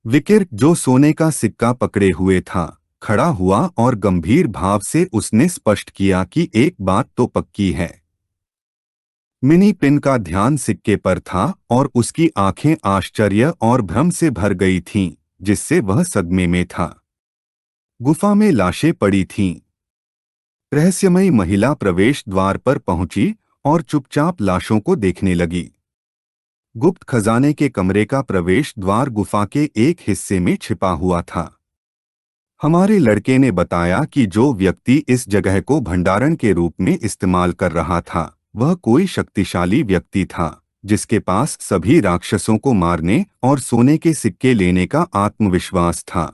विकिर, जो सोने का सिक्का पकड़े हुए था, खड़ा हुआ और गंभीर भाव से उसने स्पष्ट किया कि एक बात तो पक्की है। मिनी पिन का ध्यान सिक्के पर था और उसकी आंखें आश्चर्य और भ्रम से भर गई थीं, जिससे वह सदमे में था। गुफा में लाशें पड़ी थीं। रहस्यमयी महिला प्रवेश द्वार पर पहुंची और चुपचाप लाशों को देखने लगी। गुप्त खजाने के कमरे का प्रवेश द्वार गुफा के एक हिस्से में छिपा हुआ था। हमारे लड़के ने बताया कि जो व्यक्ति इस जगह को भंडारण के रूप में इस्तेमाल कर रहा था, वह कोई शक्तिशाली व्यक्ति था, जिसके पास सभी राक्षसों को मारने और सोने के सिक्के लेने का आत्मविश्वास था।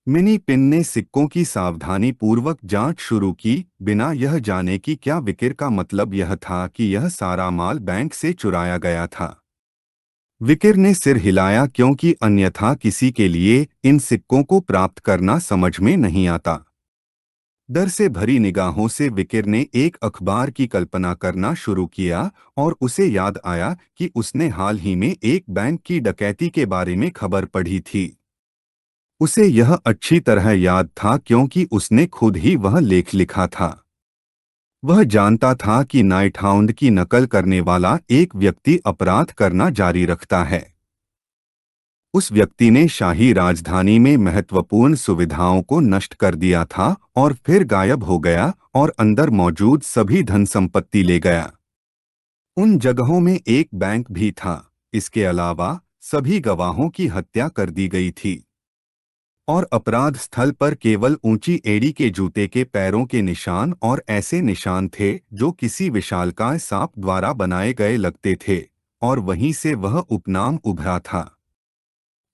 मिनी पिन ने सिक्कों की सावधानी पूर्वक जांच शुरू की, बिना यह जाने कि क्या विकिर का मतलब यह था कि यह सारा माल बैंक से चुराया गया था। विकिर ने सिर हिलाया, क्योंकि अन्यथा किसी के लिए इन सिक्कों को प्राप्त करना समझ में नहीं आता। डर से भरी निगाहों से विकिर ने एक अखबार की कल्पना करना शुरू किया और उसे याद आया कि उसने हाल ही में एक बैंक की डकैती के बारे में खबर पढ़ी थी। उसे यह अच्छी तरह याद था, क्योंकि उसने खुद ही वह लेख लिखा था। वह जानता था कि नाइटहाउंड की नकल करने वाला एक व्यक्ति अपराध करना जारी रखता है। उस व्यक्ति ने शाही राजधानी में महत्वपूर्ण सुविधाओं को नष्ट कर दिया था और फिर गायब हो गया और अंदर मौजूद सभी धन संपत्ति ले गया। उन जगहों में एक बैंक भी था। इसके अलावा सभी गवाहों की हत्या कर दी गई थी और अपराध स्थल पर केवल ऊंची एड़ी के जूते के पैरों के निशान और ऐसे निशान थे जो किसी विशालकाय सांप द्वारा बनाए गए लगते थे, और वहीं से वह उपनाम उभरा था।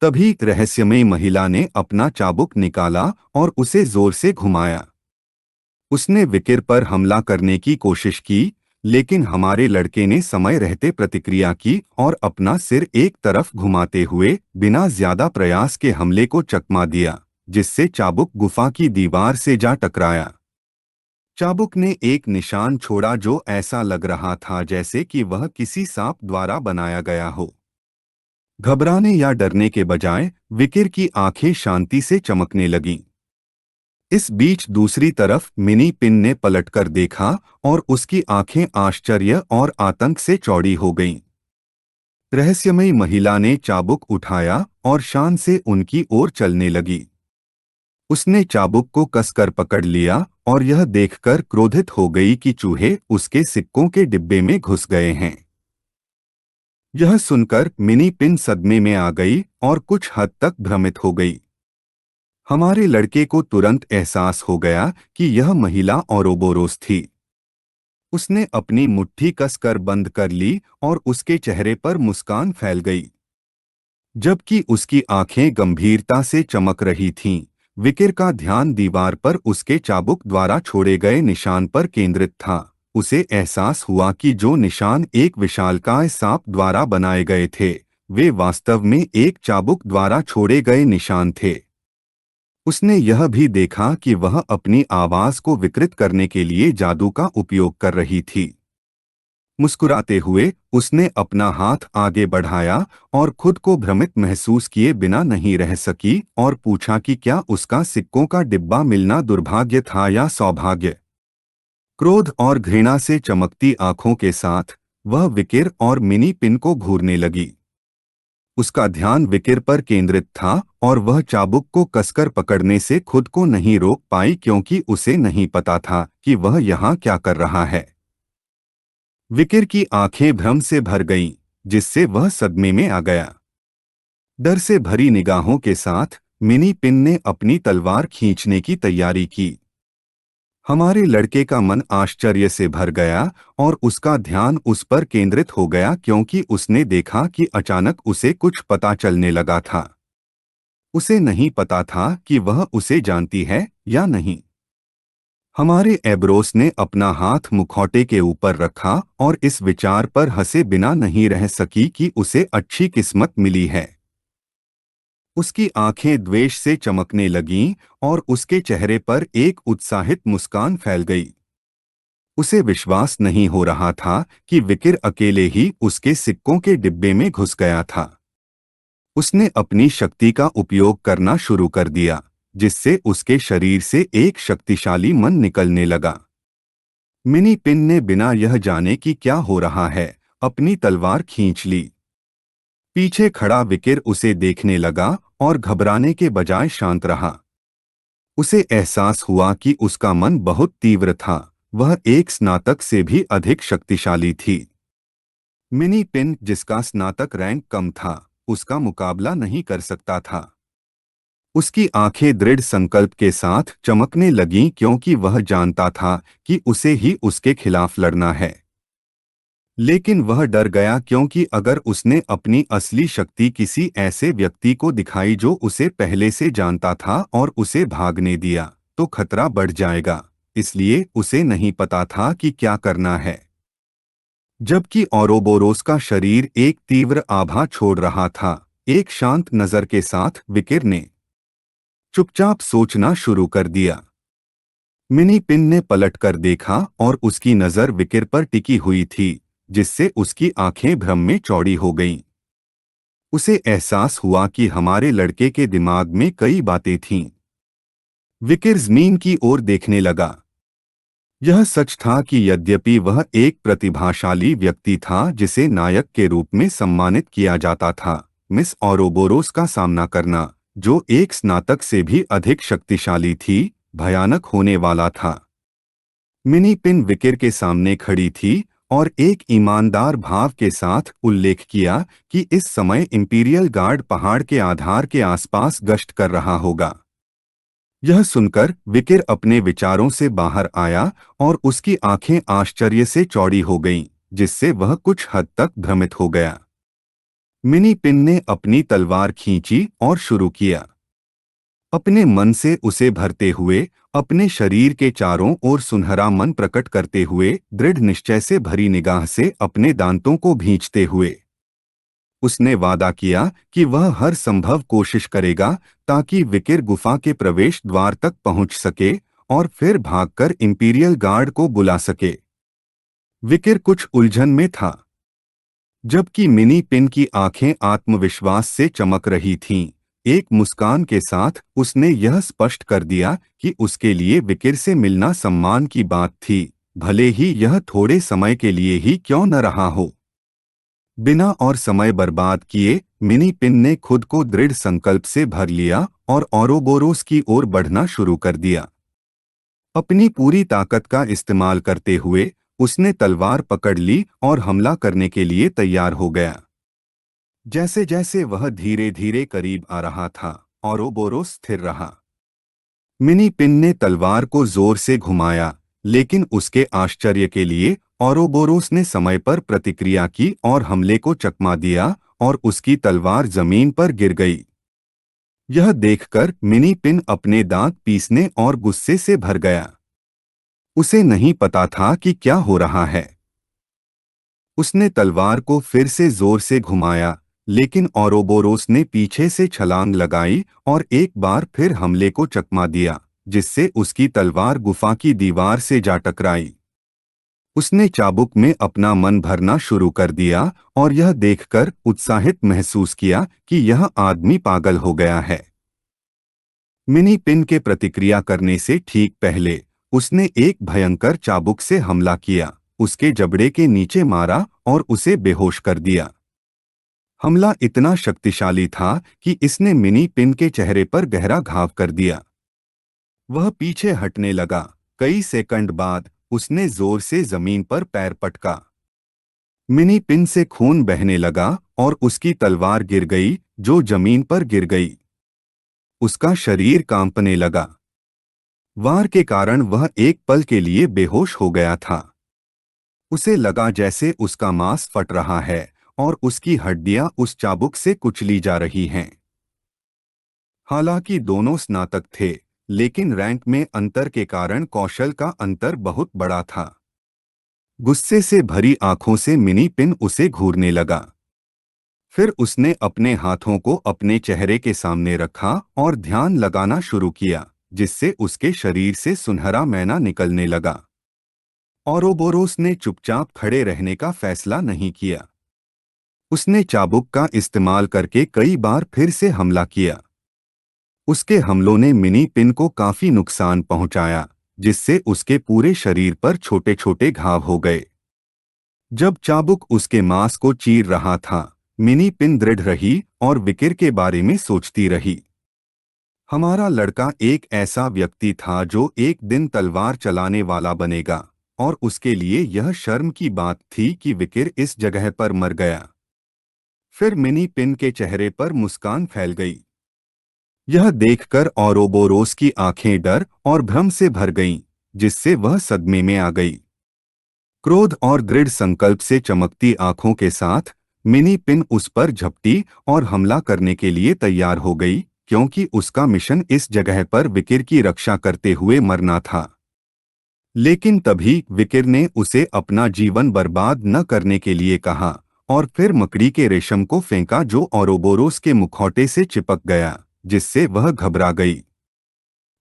तभी रहस्यमयी महिला ने अपना चाबुक निकाला और उसे जोर से घुमाया। उसने विकिर पर हमला करने की कोशिश की, लेकिन हमारे लड़के ने समय रहते प्रतिक्रिया की और अपना सिर एक तरफ घुमाते हुए बिना ज्यादा प्रयास के हमले को चकमा दिया, जिससे चाबुक गुफा की दीवार से जा टकराया। चाबुक ने एक निशान छोड़ा जो ऐसा लग रहा था जैसे कि वह किसी सांप द्वारा बनाया गया हो। घबराने या डरने के बजाय विकिर की आंखें शांति से चमकने लगीं। इस बीच दूसरी तरफ मिनी पिन ने पलटकर देखा और उसकी आंखें आश्चर्य और आतंक से चौड़ी हो गईं। रहस्यमयी महिला ने चाबुक उठाया और शान से उनकी ओर चलने लगी। उसने चाबुक को कसकर पकड़ लिया और यह देखकर क्रोधित हो गई कि चूहे उसके सिक्कों के डिब्बे में घुस गए हैं। यह सुनकर मिनी पिन सदमे में आ गई और कुछ हद तक भ्रमित हो गई। हमारे लड़के को तुरंत एहसास हो गया कि यह महिला औरोबोरोस थी। उसने अपनी मुट्ठी कसकर बंद कर ली और उसके चेहरे पर मुस्कान फैल गई, जबकि उसकी आंखें गंभीरता से चमक रही थीं। विकिर का ध्यान दीवार पर उसके चाबुक द्वारा छोड़े गए निशान पर केंद्रित था। उसे एहसास हुआ कि जो निशान एक विशालकाय सांप द्वारा बनाए गए थे, वे वास्तव में एक चाबुक द्वारा छोड़े गए निशान थे। उसने यह भी देखा कि वह अपनी आवाज को विकृत करने के लिए जादू का उपयोग कर रही थी। मुस्कुराते हुए उसने अपना हाथ आगे बढ़ाया और खुद को भ्रमित महसूस किए बिना नहीं रह सकी और पूछा कि क्या उसका सिक्कों का डिब्बा मिलना दुर्भाग्य था या सौभाग्य। क्रोध और घृणा से चमकती आंखों के साथ वह विकिर और मिनी पिन को घूरने लगी। उसका ध्यान विकिर पर केंद्रित था और वह चाबुक को कसकर पकड़ने से खुद को नहीं रोक पाई, क्योंकि उसे नहीं पता था कि वह यहाँ क्या कर रहा है। विकिर की आंखें भ्रम से भर गईं, जिससे वह सदमे में आ गया। डर से भरी निगाहों के साथ मिनी पिन ने अपनी तलवार खींचने की तैयारी की। हमारे लड़के का मन आश्चर्य से भर गया और उसका ध्यान उस पर केंद्रित हो गया, क्योंकि उसने देखा कि अचानक उसे कुछ पता चलने लगा था। उसे नहीं पता था कि वह उसे जानती है या नहीं। हमारे एब्रोस ने अपना हाथ मुखौटे के ऊपर रखा और इस विचार पर हंसे बिना नहीं रह सकी कि उसे अच्छी किस्मत मिली है। उसकी आंखें द्वेष से चमकने लगीं और उसके चेहरे पर एक उत्साहित मुस्कान फैल गई। उसे विश्वास नहीं हो रहा था कि विकिर अकेले ही उसके सिक्कों के डिब्बे में घुस गया था। उसने अपनी शक्ति का उपयोग करना शुरू कर दिया, जिससे उसके शरीर से एक शक्तिशाली मन निकलने लगा। मिनी पिन ने बिना यह जाने कि क्या हो रहा है, अपनी तलवार खींच ली। पीछे खड़ा विकिर उसे देखने लगा और घबराने के बजाय शांत रहा। उसे एहसास हुआ कि उसका मन बहुत तीव्र था, वह एक स्नातक से भी अधिक शक्तिशाली थी। मिनी पिन, जिसका स्नातक रैंक कम था, उसका मुकाबला नहीं कर सकता था। उसकी आंखें दृढ़ संकल्प के साथ चमकने लगीं क्योंकि वह जानता था कि उसे ही उसके खिलाफ लड़ना है। लेकिन वह डर गया क्योंकि अगर उसने अपनी असली शक्ति किसी ऐसे व्यक्ति को दिखाई जो उसे पहले से जानता था और उसे भागने दिया, तो खतरा बढ़ जाएगा। इसलिए उसे नहीं पता था कि क्या करना है। जबकि औरोबोरोस का शरीर एक तीव्र आभा छोड़ रहा था, एक शांत नजर के साथ विकिर ने चुपचाप सोचना शुरू कर दिया। मिनी पिन ने पलटकर देखा और उसकी नजर विकिर पर टिकी हुई थी, जिससे उसकी आंखें भ्रम में चौड़ी हो गईं। उसे एहसास हुआ कि हमारे लड़के के दिमाग में कई बातें थीं। विकिर जमीन की ओर देखने लगा। यह सच था कि यद्यपि वह एक प्रतिभाशाली व्यक्ति था जिसे नायक के रूप में सम्मानित किया जाता था, मिस औरोबोरोस का सामना करना, जो एक स्नातक से भी अधिक शक्तिशाली थी, भयानक होने वाला था। मिनी पिन विकिर के सामने खड़ी थी और एक ईमानदार भाव के साथ उल्लेख किया कि इस समय इंपीरियल गार्ड पहाड़ के आधार के आसपास गश्त कर रहा होगा। यह सुनकर विकिर अपने विचारों से बाहर आया और उसकी आंखें आश्चर्य से चौड़ी हो गईं, जिससे वह कुछ हद तक भ्रमित हो गया। मिनी पिन ने अपनी तलवार खींची और शुरू किया। अपने मन से उसे भरते हुए, अपने शरीर के चारों ओर सुनहरा मन प्रकट करते हुए, दृढ़ निश्चय से भरी निगाह से अपने दांतों को भींचते हुए, उसने वादा किया कि वह हर संभव कोशिश करेगा ताकि विकिर गुफा के प्रवेश द्वार तक पहुंच सके और फिर भागकर इंपीरियल गार्ड को बुला सके। विकिर कुछ उलझन में था, जबकि मिनी पिन की आंखें आत्मविश्वास से चमक रही थीं। एक मुस्कान के साथ उसने यह स्पष्ट कर दिया कि उसके लिए विकिर से मिलना सम्मान की बात थी, भले ही यह थोड़े समय के लिए ही क्यों न रहा हो। बिना और समय बर्बाद किए मिनी पिन ने खुद को दृढ़ संकल्प से भर लिया और औरोबोरोस की ओर बढ़ना शुरू कर दिया। अपनी पूरी ताकत का इस्तेमाल करते हुए उसने तलवार पकड़ ली और हमला करने के लिए तैयार हो गया। जैसे जैसे वह धीरे धीरे करीब आ रहा था, औरोबोरोस स्थिर रहा। मिनी पिन ने तलवार को जोर से घुमाया, लेकिन उसके आश्चर्य के लिए औरोबोरोस ने समय पर प्रतिक्रिया की और हमले को चकमा दिया और उसकी तलवार जमीन पर गिर गई। यह देखकर मिनी पिन अपने दांत पीसने और गुस्से से भर गया। उसे नहीं पता था कि क्या हो रहा है। उसने तलवार को फिर से जोर से घुमाया, लेकिन औरोबोरोस ने पीछे से छलांग लगाई और एक बार फिर हमले को चकमा दिया, जिससे उसकी तलवार गुफा की दीवार से जा टकराई। उसने चाबुक में अपना मन भरना शुरू कर दिया और यह देखकर उत्साहित महसूस किया कि यह आदमी पागल हो गया है। मिनी पिन के प्रतिक्रिया करने से ठीक पहले उसने एक भयंकर चाबुक से हमला किया, उसके जबड़े के नीचे मारा और उसे बेहोश कर दिया। हमला इतना शक्तिशाली था कि इसने मिनी पिन के चेहरे पर गहरा घाव कर दिया। वह पीछे हटने लगा। कई सेकंड बाद उसने जोर से जमीन पर पैर पटका। मिनी पिन से खून बहने लगा और उसकी तलवार गिर गई, जो जमीन पर गिर गई। उसका शरीर कांपने लगा। वार के कारण वह एक पल के लिए बेहोश हो गया था। उसे लगा जैसे उसका मांस फट रहा है और उसकी हड्डियां उस चाबुक से कुचली जा रही हैं। हालांकि दोनों स्नातक थे, लेकिन रैंक में अंतर के कारण कौशल का अंतर बहुत बड़ा था। गुस्से से भरी आंखों से मिनी पिन उसे घूरने लगा। फिर उसने अपने हाथों को अपने चेहरे के सामने रखा और ध्यान लगाना शुरू किया, जिससे उसके शरीर से सुनहरा मैना निकलने लगा। औरोबोरोस ने चुपचाप खड़े रहने का फैसला नहीं किया। उसने चाबुक का इस्तेमाल करके कई बार फिर से हमला किया। उसके हमलों ने मिनी पिन को काफी नुकसान पहुंचाया, जिससे उसके पूरे शरीर पर छोटे छोटे घाव हो गए। जब चाबुक उसके मांस को चीर रहा था, मिनी पिन दृढ़ रही और विकिर के बारे में सोचती रही। हमारा लड़का एक ऐसा व्यक्ति था जो एक दिन तलवार चलाने वाला बनेगा, और उसके लिए यह शर्म की बात थी कि विकिर इस जगह पर मर गया। फिर मिनी पिन के चेहरे पर मुस्कान फैल गई। यह देखकर औरोबोरोस की आंखें डर और भ्रम से भर गईं, जिससे वह सदमे में आ गई। क्रोध और दृढ़ संकल्प से चमकती आंखों के साथ मिनी पिन उस पर झपटी और हमला करने के लिए तैयार हो गई, क्योंकि उसका मिशन इस जगह पर विकिर की रक्षा करते हुए मरना था। लेकिन तभी विकिर ने उसे अपना जीवन बर्बाद न करने के लिए कहा, और फिर मकड़ी के रेशम को फेंका जो औरोबोरोस के मुखौटे से चिपक गया, जिससे वह घबरा गई।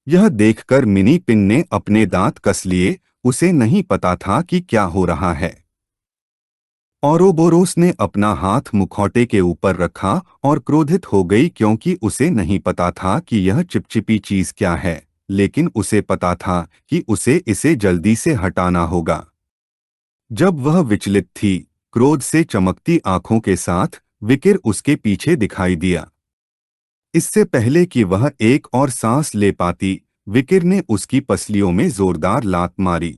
यह देखकर मिनी पिन ने अपने दांत कस लिए। उसे नहीं पता था कि क्या हो रहा है। औरोबोरोस ने अपना हाथ मुखौटे के ऊपर रखा और क्रोधित हो गई, क्योंकि उसे नहीं पता था कि यह चिपचिपी चीज क्या है, लेकिन उसे पता था कि उसे इसे जल्दी से हटाना होगा। जब वह विचलित थी, क्रोध से चमकती आंखों के साथ विकिर उसके पीछे दिखाई दिया। इससे पहले कि वह एक और सांस ले पाती, विकिर ने उसकी पसलियों में जोरदार लात मारी।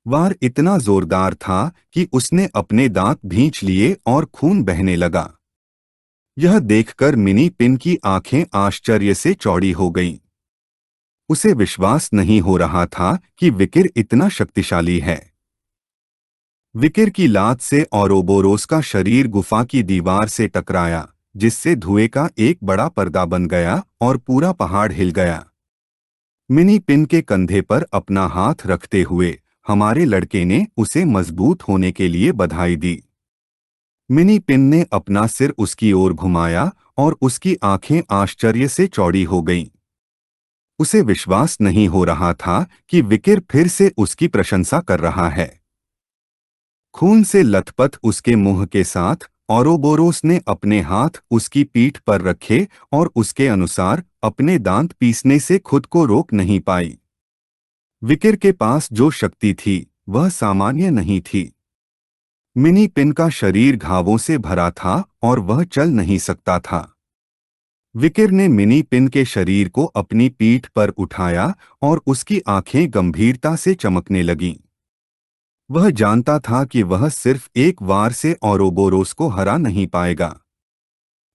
वार इतना जोरदार था कि उसने अपने दांत भींच लिए और खून बहने लगा। यह देखकर मिनी पिन की आंखें आश्चर्य से चौड़ी हो गईं। उसे विश्वास नहीं हो रहा था कि विकिर इतना शक्तिशाली है। विकिर की लात से औरोबोरोस का शरीर गुफा की दीवार से टकराया, जिससे धुएं का एक बड़ा पर्दा बन गया और पूरा पहाड़ हिल गया। मिनी पिन के कंधे पर अपना हाथ रखते हुए हमारे लड़के ने उसे मजबूत होने के लिए बधाई दी। मिनी पिन ने अपना सिर उसकी ओर घुमाया और उसकी आंखें आश्चर्य से चौड़ी हो गईं। उसे विश्वास नहीं हो रहा था कि विकिर फिर से उसकी प्रशंसा कर रहा है। खून से लथपथ उसके मुंह के साथ औरोबोरोस ने अपने हाथ उसकी पीठ पर रखे और उसके अनुसार अपने दांत पीसने से खुद को रोक नहीं पाई। विकिर के पास जो शक्ति थी वह सामान्य नहीं थी। मिनी पिन का शरीर घावों से भरा था और वह चल नहीं सकता था। विकिर ने मिनी पिन के शरीर को अपनी पीठ पर उठाया और उसकी आंखें गंभीरता से चमकने लगीं। वह जानता था कि वह सिर्फ एक वार से औरोबोरोस को हरा नहीं पाएगा,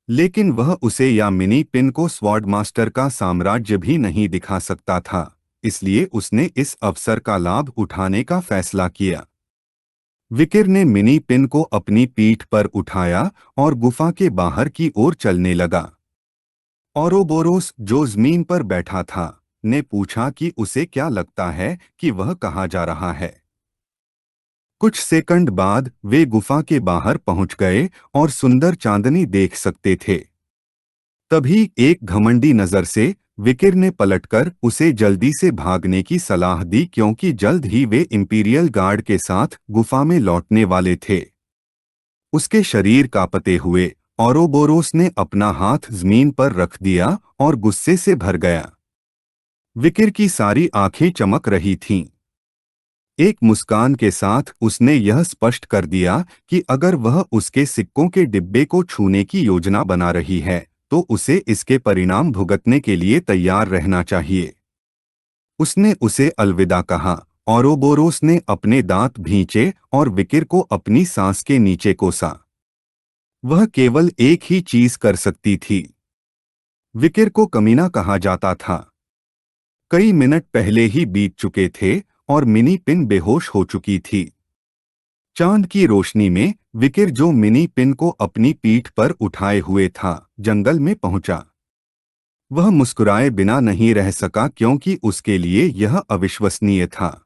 लेकिन वह उसे या मिनी पिन को स्वॉर्ड मास्टर का साम्राज्य भी नहीं दिखा सकता था। इसलिए उसने इस अवसर का लाभ उठाने का फैसला किया। विकिर ने मिनी पिन को अपनी पीठ पर उठाया और गुफा के बाहर की ओर चलने लगा। औरोबोरोस, जो जमीन पर बैठा था, ने पूछा कि उसे क्या लगता है कि वह कहाँ जा रहा है। कुछ सेकंड बाद वे गुफा के बाहर पहुंच गए और सुंदर चांदनी देख सकते थे। तभी एक घमंडी नजर से विकिर ने पलटकर उसे जल्दी से भागने की सलाह दी, क्योंकि जल्द ही वे इंपीरियल गार्ड के साथ गुफा में लौटने वाले थे। उसके शरीर कांपते हुए औरोबोरोस ने अपना हाथ जमीन पर रख दिया और गुस्से से भर गया। विकिर की सारी आंखें चमक रही थीं। एक मुस्कान के साथ उसने यह स्पष्ट कर दिया कि अगर वह उसके सिक्कों के डिब्बे को छूने की योजना बना रही है, तो उसे इसके परिणाम भुगतने के लिए तैयार रहना चाहिए। उसने उसे अलविदा कहा। औरोबोरोस ने अपने दांत भींचे और विकिर को अपनी सांस के नीचे कोसा। वह केवल एक ही चीज कर सकती थी। विकिर को कमीना कहा जाता था। कई मिनट पहले ही बीत चुके थे और मिनी पिन बेहोश हो चुकी थी। चांद की रोशनी में विकिर, जो मिनी पिन को अपनी पीठ पर उठाए हुए था, जंगल में पहुंचा। वह मुस्कुराए बिना नहीं रह सका, क्योंकि उसके लिए यह अविश्वसनीय था।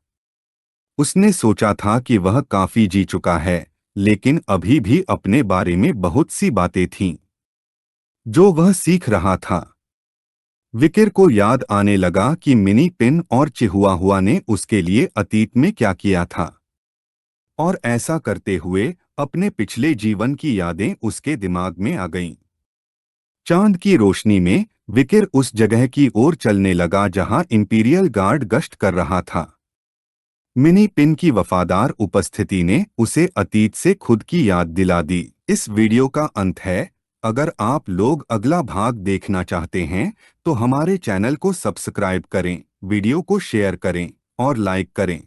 उसने सोचा था कि वह काफी जी चुका है, लेकिन अभी भी अपने बारे में बहुत सी बातें थीं जो वह सीख रहा था। विकिर को याद आने लगा कि मिनी पिन और चिहुआहुआ ने उसके लिए अतीत में क्या किया था, और ऐसा करते हुए अपने पिछले जीवन की यादें उसके दिमाग में आ गईं। चांद की रोशनी में विकिर उस जगह की ओर चलने लगा जहां इंपीरियल गार्ड गश्त कर रहा था। मिनी पिन की वफादार उपस्थिति ने उसे अतीत से खुद की याद दिला दी। इस वीडियो का अंत है। अगर आप लोग अगला भाग देखना चाहते हैं तो हमारे चैनल को सब्सक्राइब करें, वीडियो को शेयर करें और लाइक करें।